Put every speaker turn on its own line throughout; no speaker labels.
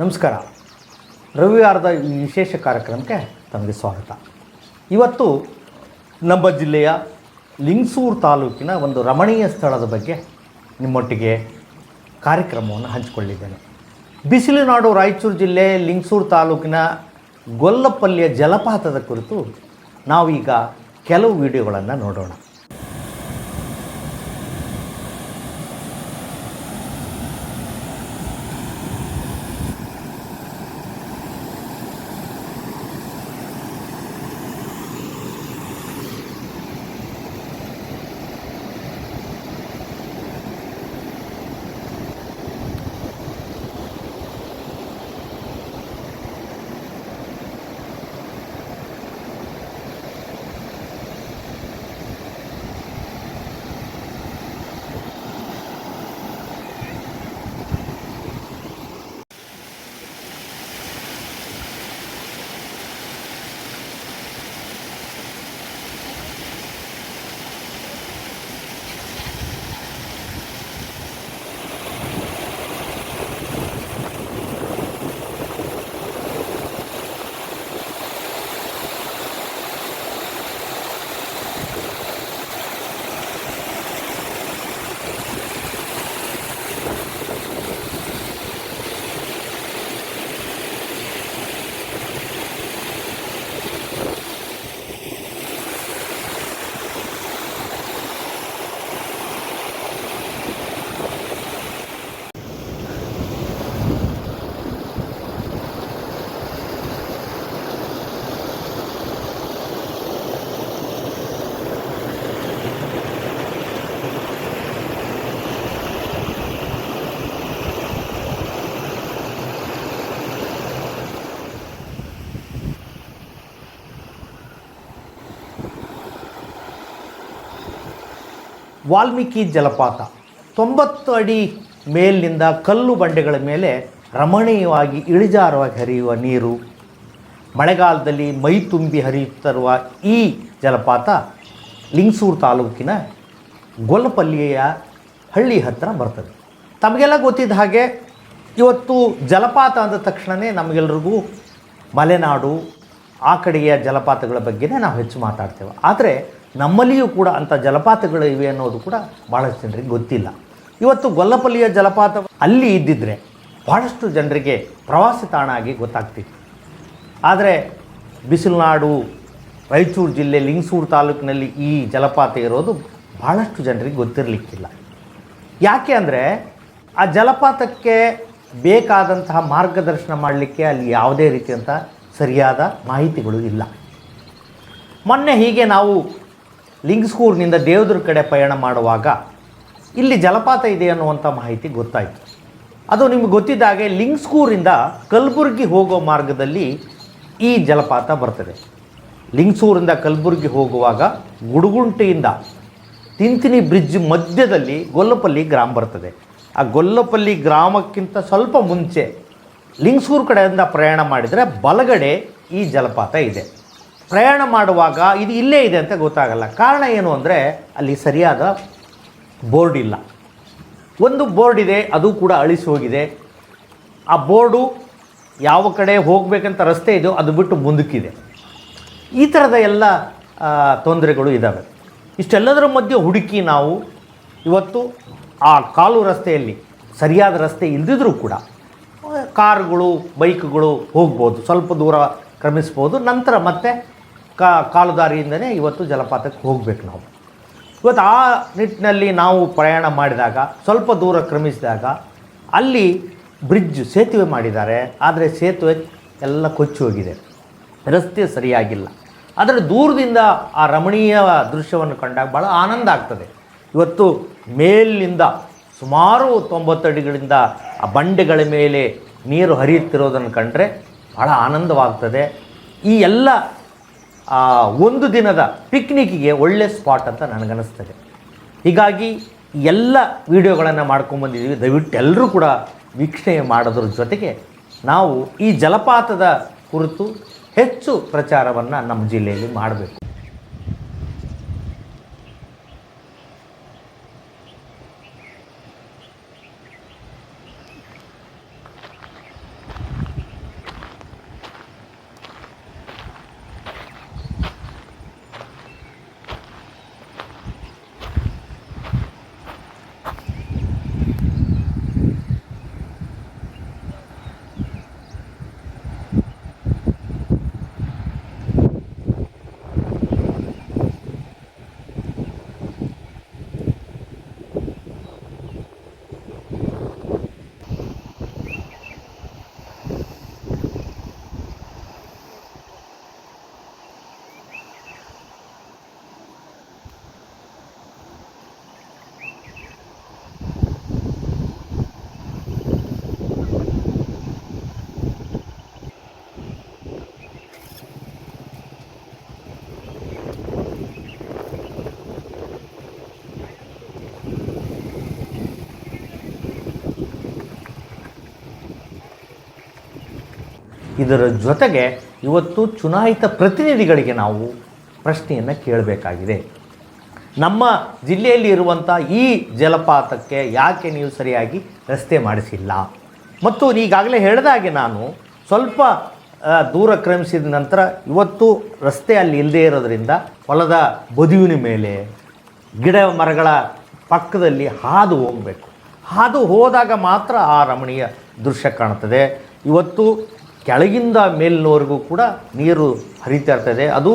ನಮಸ್ಕಾರ. ರವಿವಾರದ ಈ ವಿಶೇಷ ಕಾರ್ಯಕ್ರಮಕ್ಕೆ ತಮಗೆ ಸ್ವಾಗತ. ಇವತ್ತು ನಮ್ಮ ಜಿಲ್ಲೆಯ ಲಿಂಗಸೂರು ತಾಲೂಕಿನ ಒಂದು ರಮಣೀಯ ಸ್ಥಳದ ಬಗ್ಗೆ ನಿಮ್ಮೊಟ್ಟಿಗೆ ಕಾರ್ಯಕ್ರಮವನ್ನು ಹಂಚಿಕೊಳ್ಳಿದ್ದೇನೆ. ಬಿಸಿಲುನಾಡು ರಾಯಚೂರು ಜಿಲ್ಲೆ ಲಿಂಗಸೂರು ತಾಲೂಕಿನ ಗೊಲ್ಲಪಲ್ಲಿಯ ಜಲಪಾತದ ಕುರಿತು ನಾವೀಗ ಕೆಲವು ವಿಡಿಯೋಗಳನ್ನು ನೋಡೋಣ. ವಾಲ್ಮೀಕಿ ಜಲಪಾತ 90 ಅಡಿ ಮೇಲಿನಿಂದ ಕಲ್ಲು ಬಂಡೆಗಳ ಮೇಲೆ ರಮಣೀಯವಾಗಿ ಇಳಿಜಾರವಾಗಿ ಹರಿಯುವ ನೀರು. ಮಳೆಗಾಲದಲ್ಲಿ ಮೈ ತುಂಬಿ ಹರಿಯುತ್ತಿರುವ ಈ ಜಲಪಾತ ಲಿಂಗಸೂರು ತಾಲೂಕಿನ ಗೊಲ್ಲಪಲ್ಲಿಯ ಹಳ್ಳಿ ಹತ್ತಿರ ಬರ್ತದೆ. ತಮಗೆಲ್ಲ ಗೊತ್ತಿದ್ದ ಹಾಗೆ ಇವತ್ತು ಜಲಪಾತ ಅಂದ ತಕ್ಷಣವೇ ನಮಗೆಲ್ರಿಗೂ ಮಲೆನಾಡು ಆ ಕಡೆಯ ಜಲಪಾತಗಳ ಬಗ್ಗೆನೇ ನಾವು ಹೆಚ್ಚು ಮಾತಾಡ್ತೇವೆ. ಆದರೆ ನಮ್ಮಲ್ಲಿಯೂ ಕೂಡ ಅಂಥ ಜಲಪಾತಗಳು ಇವೆ ಅನ್ನೋದು ಕೂಡ ಭಾಳಷ್ಟು ಜನರಿಗೆ ಗೊತ್ತಿಲ್ಲ. ಇವತ್ತು ಗೊಲ್ಲಪಲ್ಲಿಯ ಜಲಪಾತ ಅಲ್ಲಿ ಇದ್ದಿದ್ದರೆ ಭಾಳಷ್ಟು ಜನರಿಗೆ ಪ್ರವಾಸಿ ತಾಣ ಆಗಿ ಗೊತ್ತಾಗ್ತಿತ್ತು. ಆದರೆ ಬಿಸಿಲುನಾಡು ರಾಯಚೂರು ಜಿಲ್ಲೆ ಲಿಂಗಸೂರು ತಾಲೂಕಿನಲ್ಲಿ ಈ ಜಲಪಾತ ಇರೋದು ಭಾಳಷ್ಟು ಜನರಿಗೆ ಗೊತ್ತಿರಲಿಕ್ಕಿಲ್ಲ. ಯಾಕೆ ಅಂದರೆ ಆ ಜಲಪಾತಕ್ಕೆ ಬೇಕಾದಂತಹ ಮಾರ್ಗದರ್ಶನ ಮಾಡಲಿಕ್ಕೆ ಅಲ್ಲಿ ಯಾವುದೇ ರೀತಿಯಂಥ ಸರಿಯಾದ ಮಾಹಿತಿಗಳು ಇಲ್ಲ. ಮೊನ್ನೆ ಹೀಗೆ ನಾವು ಲಿಂಗಸೂರಿನಿಂದ ದೇವದುರ್ಗ ಕಡೆ ಪಯಣ ಮಾಡುವಾಗ ಇಲ್ಲಿ ಜಲಪಾತ ಇದೆ ಅನ್ನುವಂಥ ಮಾಹಿತಿ ಗೊತ್ತಾಯಿತು. ಅದು ನಿಮಗೆ ಗೊತ್ತಿದ್ದಾಗೆ ಲಿಂಗಸೂರಿಂದ ಕಲಬುರಗಿ ಹೋಗೋ ಮಾರ್ಗದಲ್ಲಿ ಈ ಜಲಪಾತ ಬರ್ತದೆ. ಲಿಂಗಸೂರಿಂದ ಕಲಬುರಗಿ ಹೋಗುವಾಗ ಗುಡುಗುಂಟೆಯಿಂದ ತಿಂತಿನಿ ಬ್ರಿಡ್ಜ್ ಮಧ್ಯದಲ್ಲಿ ಗೊಲ್ಲಪಲ್ಲಿ ಗ್ರಾಮ ಬರ್ತದೆ. ಆ ಗೊಲ್ಲಪಲ್ಲಿ ಗ್ರಾಮಕ್ಕಿಂತ ಸ್ವಲ್ಪ ಮುಂಚೆ ಲಿಂಗಸೂರು ಕಡೆಯಿಂದ ಪ್ರಯಾಣ ಮಾಡಿದರೆ ಬಲಗಡೆ ಈ ಜಲಪಾತ ಇದೆ. ಪ್ರಯಾಣ ಮಾಡುವಾಗ ಇದು ಇಲ್ಲೇ ಇದೆ ಅಂತ ಗೊತ್ತಾಗಲ್ಲ. ಕಾರಣ ಏನು ಅಂದರೆ ಅಲ್ಲಿ ಸರಿಯಾದ ಬೋರ್ಡ್ ಇಲ್ಲ. ಒಂದು ಬೋರ್ಡ್ ಇದೆ, ಅದು ಕೂಡ ಅಳಿಸಿ ಹೋಗಿದೆ. ಆ ಬೋರ್ಡು ಯಾವ ಕಡೆ ಹೋಗಬೇಕಂತ ರಸ್ತೆ ಇದೆಯೋ ಅದು ಬಿಟ್ಟು ಮುಂದಕ್ಕಿದೆ. ಈ ಥರದ ಎಲ್ಲ ತೊಂದರೆಗಳು ಇದ್ದಾವೆ. ಇಷ್ಟೆಲ್ಲದರ ಮಧ್ಯೆ ಹುಡುಕಿ ನಾವು ಇವತ್ತು ಆ ಕಾಲು ರಸ್ತೆಯಲ್ಲಿ ಸರಿಯಾದ ರಸ್ತೆ ಇಲ್ಲದಿದ್ರೂ ಕೂಡ ಕಾರುಗಳು ಬೈಕ್ಗಳು ಹೋಗ್ಬೋದು, ಸ್ವಲ್ಪ ದೂರ ಕ್ರಮಿಸ್ಬೋದು. ನಂತರ ಮತ್ತೆ ಕಾಲುದಾರಿಯಿಂದನೇ ಇವತ್ತು ಜಲಪಾತಕ್ಕೆ ಹೋಗಬೇಕು ನಾವು. ಇವತ್ತು ಆ ನಿಟ್ಟಿನಲ್ಲಿ ನಾವು ಪ್ರಯಾಣ ಮಾಡಿದಾಗ ಸ್ವಲ್ಪ ದೂರ ಕ್ರಮಿಸಿದಾಗ ಅಲ್ಲಿ ಬ್ರಿಡ್ಜ್ ಸೇತುವೆ ಮಾಡಿದ್ದಾರೆ. ಆದರೆ ಸೇತುವೆ ಎಲ್ಲ ಕೊಚ್ಚಿ ಹೋಗಿದೆ, ರಸ್ತೆ ಸರಿಯಾಗಿಲ್ಲ. ಆದರೆ ದೂರದಿಂದ ಆ ರಮಣೀಯ ದೃಶ್ಯವನ್ನು ಕಂಡಾಗ ಭಾಳ ಆನಂದ ಆಗ್ತದೆ. ಇವತ್ತು ಮೇಲಿನಿಂದ ಸುಮಾರು 90 ಅಡಿಗಳಿಂದ ಆ ಬಂಡೆಗಳ ಮೇಲೆ ನೀರು ಹರಿಯುತ್ತಿರೋದನ್ನು ಕಂಡರೆ ಭಾಳ ಆನಂದವಾಗ್ತದೆ. ಈ ಎಲ್ಲ ಒಂದು ದಿನದ ಪಿಕ್ನಿಕ್ಕಿಗೆ ಒಳ್ಳೆ ಸ್ಪಾಟ್ ಅಂತ ನನಗನ್ನಿಸ್ತದೆ. ಹೀಗಾಗಿ ಎಲ್ಲ ವಿಡಿಯೋಗಳನ್ನು ಮಾಡ್ಕೊಂಬಂದಿದ್ದೀವಿ. ದಯವಿಟ್ಟು ಎಲ್ಲರೂ ಕೂಡ ವೀಕ್ಷಣೆ ಮಾಡೋದ್ರ ಜೊತೆಗೆ ನಾವು ಈ ಜಲಪಾತದ ಕುರಿತು ಹೆಚ್ಚು ಪ್ರಚಾರವನ್ನು ನಮ್ಮ ಜಿಲ್ಲೆಯಲ್ಲಿ ಮಾಡಬೇಕು. ಇದರ ಜೊತೆಗೆ ಇವತ್ತು ಚುನಾಯಿತ ಪ್ರತಿನಿಧಿಗಳಿಗೆ ನಾವು ಪ್ರಶ್ನೆಯನ್ನು ಕೇಳಬೇಕಾಗಿದೆ. ನಮ್ಮ ಜಿಲ್ಲೆಯಲ್ಲಿ ಇರುವಂಥ ಈ ಜಲಪಾತಕ್ಕೆ ಯಾಕೆ ನೀವು ಸರಿಯಾಗಿ ರಸ್ತೆ ಮಾಡಿಸಿಲ್ಲ? ಮತ್ತು ಈಗಾಗಲೇ ಹೇಳಿದಾಗೆ ನಾನು ಸ್ವಲ್ಪ ದೂರ ಕ್ರಮಿಸಿದ ನಂತರ ಇವತ್ತು ರಸ್ತೆ ಅಲ್ಲಿ ಇಲ್ಲದೇ ಇರೋದರಿಂದ ಹೊಲದ ಬದಿವಿನ ಮೇಲೆ ಗಿಡ ಮರಗಳ ಪಕ್ಕದಲ್ಲಿ ಹಾದು ಹೋಗಬೇಕು. ಹಾದು ಹೋದಾಗ ಮಾತ್ರ ಆ ರಮಣೀಯ ದೃಶ್ಯ ಕಾಣ್ತದೆ. ಇವತ್ತು ಕೆಳಗಿಂದ ಮೇಲಿನವರೆಗೂ ಕೂಡ ನೀರು ಹರಿತಾ ಇರ್ತದೆ. ಅದು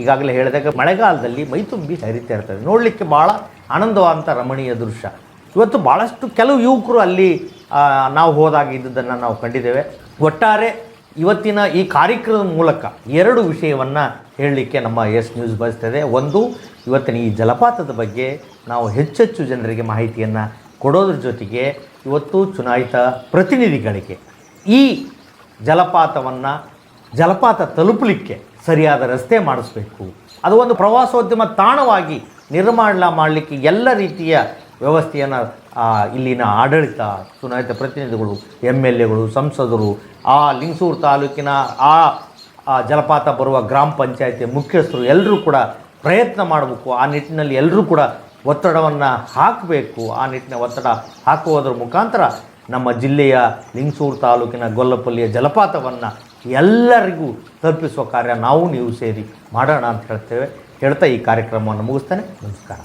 ಈಗಾಗಲೇ ಹೇಳಿದಾಗ ಮಳೆಗಾಲದಲ್ಲಿ ಮೈ ತುಂಬಿ ಹರಿತಾ ಇರ್ತದೆ. ನೋಡಲಿಕ್ಕೆ ಭಾಳ ಆನಂದವಾದಂಥ ರಮಣೀಯ ದೃಶ್ಯ. ಇವತ್ತು ಭಾಳಷ್ಟು ಕೆಲವು ಯುವಕರು ಅಲ್ಲಿ ನಾವು ಹೋದಾಗ ಇದ್ದುದನ್ನು ನಾವು ಕಂಡಿದ್ದೇವೆ. ಒಟ್ಟಾರೆ ಇವತ್ತಿನ ಈ ಕಾರ್ಯಕ್ರಮದ ಮೂಲಕ ಎರಡು ವಿಷಯವನ್ನು ಹೇಳಲಿಕ್ಕೆ ನಮ್ಮ ಎಸ್ ನ್ಯೂಸ್ ಬಯಸ್ತದೆ. ಒಂದು, ಇವತ್ತಿನ ಈ ಜಲಪಾತದ ಬಗ್ಗೆ ನಾವು ಹೆಚ್ಚೆಚ್ಚು ಜನರಿಗೆ ಮಾಹಿತಿಯನ್ನು ಕೊಡೋದ್ರ ಜೊತೆಗೆ ಇವತ್ತು ಚುನಾಯಿತ ಪ್ರತಿನಿಧಿಗಳಿಗೆ ಈ ಜಲಪಾತ ತಲುಪಲಿಕ್ಕೆ ಸರಿಯಾದ ರಸ್ತೆ ಮಾಡಿಸ್ಬೇಕು. ಅದು ಒಂದು ಪ್ರವಾಸೋದ್ಯಮ ತಾಣವಾಗಿ ನಿರ್ಮಾಣ ಮಾಡಲಿಕ್ಕೆ ಎಲ್ಲ ರೀತಿಯ ವ್ಯವಸ್ಥೆಯನ್ನು ಇಲ್ಲಿನ ಆಡಳಿತ, ಚುನಾಯಿತ ಪ್ರತಿನಿಧಿಗಳು, MLAಗಳು, ಸಂಸದರು, ಆ ಲಿಂಗಸೂರು ತಾಲೂಕಿನ ಆ ಜಲಪಾತ ಬರುವ ಗ್ರಾಮ ಪಂಚಾಯತಿ ಮುಖ್ಯಸ್ಥರು ಎಲ್ಲರೂ ಕೂಡ ಪ್ರಯತ್ನ ಮಾಡಬೇಕು. ಆ ನಿಟ್ಟಿನಲ್ಲಿ ಎಲ್ಲರೂ ಕೂಡ ಒತ್ತಡವನ್ನು ಹಾಕಬೇಕು. ಆ ನಿಟ್ಟಿನ ಒತ್ತಡ ಹಾಕುವುದರ ಮುಖಾಂತರ ನಮ್ಮ ಜಿಲ್ಲೆಯ ಲಿಂಗಸೂರು ತಾಲೂಕಿನ ಗೊಲ್ಲಪಲ್ಲಿಯ ಜಲಪಾತವನ್ನು ಎಲ್ಲರಿಗೂ ತಲುಪಿಸುವ ಕಾರ್ಯ ನಾವು ನೀವು ಸೇರಿ ಮಾಡೋಣ ಅಂತ ಹೇಳ್ತಾ ಈ ಕಾರ್ಯಕ್ರಮವನ್ನು ಮುಗಿಸ್ತೇನೆ. ನಮಸ್ಕಾರ.